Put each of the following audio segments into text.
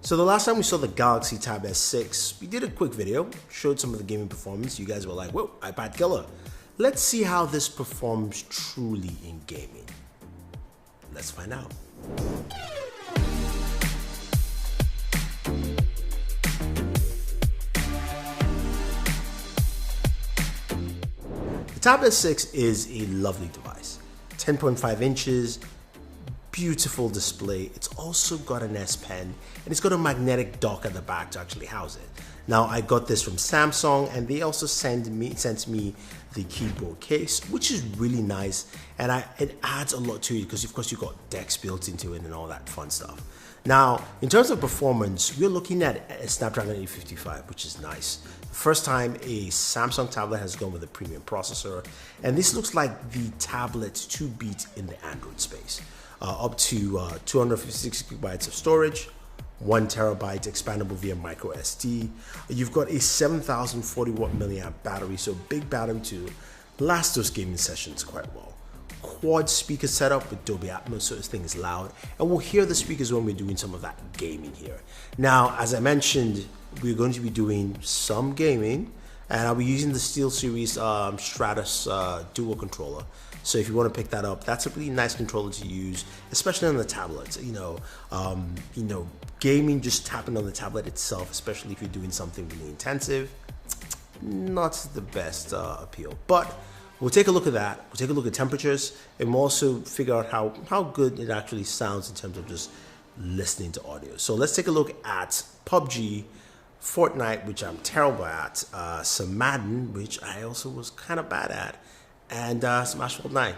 So the last time we saw the Galaxy Tab S6, we did a quick video, showed some of the gaming performance. You guys were like, whoa, iPad killer. Let's see how this performs truly in gaming. Let's find out. The Tab S6 is a lovely device, 10.5 inches, beautiful display. It's also got an S Pen and it's got a magnetic dock at the back to actually house it. Now I got this from Samsung and they also sent me the keyboard case, which is really nice, and it adds a lot to it because of course you've got decks built into it and all that fun stuff. Now in terms of performance, we're looking at a Snapdragon 855, which is nice. First time a Samsung tablet has gone with a premium processor, and this looks like the tablet to beat in the Android space. Up to 256 gigabytes of storage, 1 terabyte expandable via micro SD. You've got a 7040 watt milliamp battery, so big battery to last those gaming sessions quite well. Quad speaker setup with Dolby Atmos, so this thing is loud, and we'll hear the speakers when we're doing some of that gaming here. Now, as I mentioned, we're going to be doing some gaming, and I'll be using the SteelSeries Stratus dual controller. So if you want to pick that up, that's a really nice controller to use, especially on the tablet. Gaming just tapping on the tablet itself, especially if you're doing something really intensive, not the best appeal. But we'll take a look at that. We'll take a look at temperatures, and we'll also figure out how good it actually sounds in terms of just listening to audio. So let's take a look at PUBG, Fortnite, which I'm terrible at, some Madden, which I also was kind of bad at, and some Asphalt 9.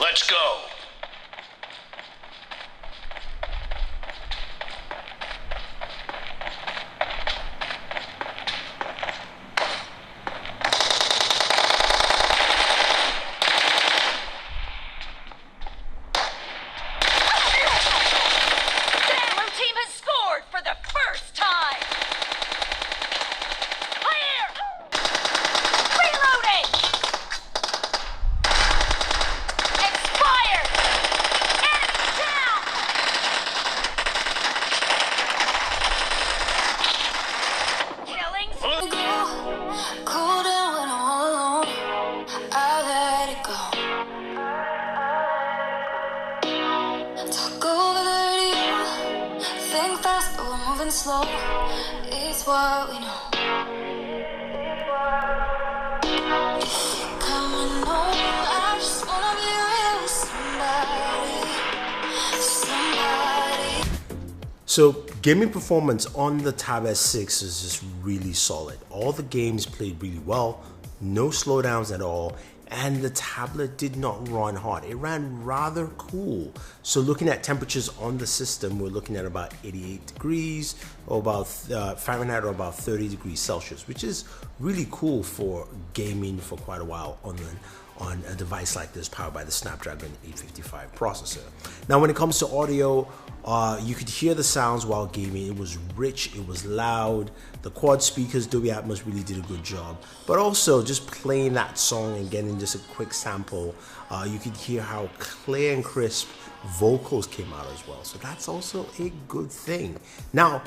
Let's go. Slow, it's what we know. If you're coming home, I just wanna be real with somebody. So gaming performance on the Tab S6 is just really solid. All the games played really well, no slowdowns at all, and the tablet did not run hot. It ran rather cool. So looking at temperatures on the system, we're looking at about 88 degrees or about Fahrenheit, or about 30 degrees Celsius, which is really cool for gaming for quite a while on a device like this powered by the Snapdragon 855 processor. Now when it comes to audio, you could hear the sounds while gaming. It was rich, it was loud. The quad speakers, Dolby Atmos, really did a good job. But also just playing that song and getting just a quick sample, you could hear how clear and crisp vocals came out as well. So that's also a good thing. Now,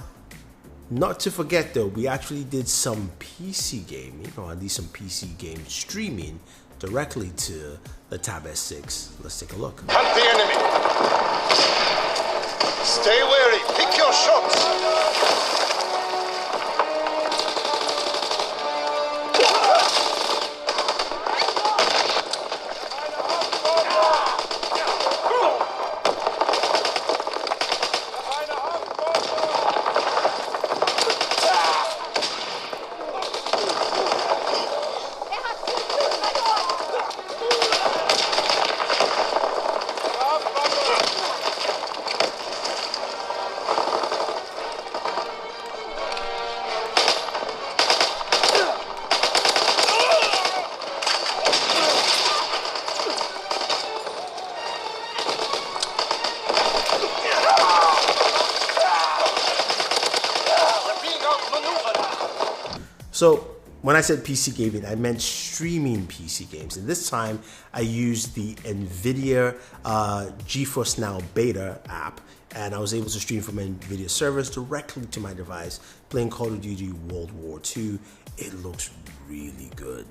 not to forget though, we actually did some PC gaming, or at least some PC game streaming directly to the Tab S6. Let's take a look. Hunt the enemy. Stay wary. Pick your shots. So when I said PC gaming, I meant streaming PC games. And this time I used the NVIDIA GeForce Now Beta app, and I was able to stream from NVIDIA servers directly to my device, playing Call of Duty World War II. It looks really good.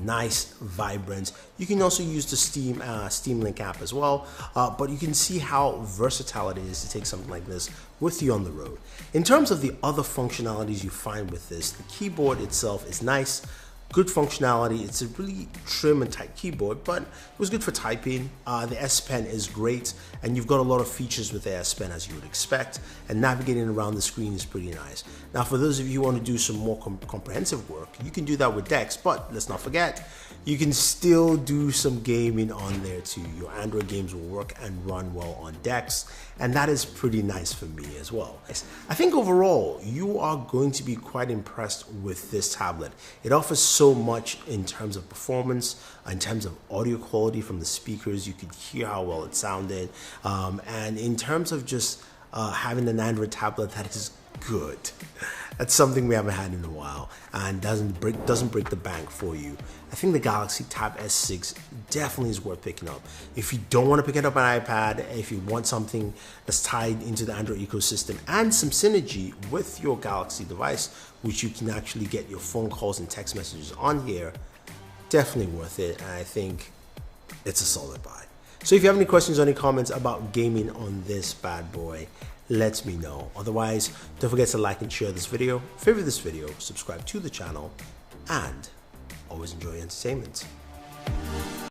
Nice, vibrant. You can also use the Steam Link app as well, but you can see how versatile it is to take something like this with you on the road. In terms of the other functionalities you find with this, the keyboard itself is nice, good functionality. It's a really trim and tight keyboard, but it was good for typing. The S Pen is great, and you've got a lot of features with the S Pen as you would expect, and navigating around the screen is pretty nice. Now, for those of you who want to do some more comprehensive work, you can do that with DeX, but let's not forget, you can still do some gaming on there too. Your Android games will work and run well on DeX, and that is pretty nice for me as well. I think overall, you are going to be quite impressed with this tablet. It offers so much in terms of performance, in terms of audio quality from the speakers. You could hear how well it sounded, and in terms of just having an Android tablet that is good. That's something we haven't had in a while, and doesn't break the bank for you. I think the Galaxy Tab S6 definitely is worth picking up. If you don't want to pick it up on an iPad, if you want something that's tied into the Android ecosystem and some synergy with your Galaxy device, which you can actually get your phone calls and text messages on here, definitely worth it. And I think it's a solid buy. So if you have any questions or any comments about gaming on this bad boy, let me know. Otherwise, don't forget to like and share this video, favorite this video, subscribe to the channel, and always enjoy entertainment.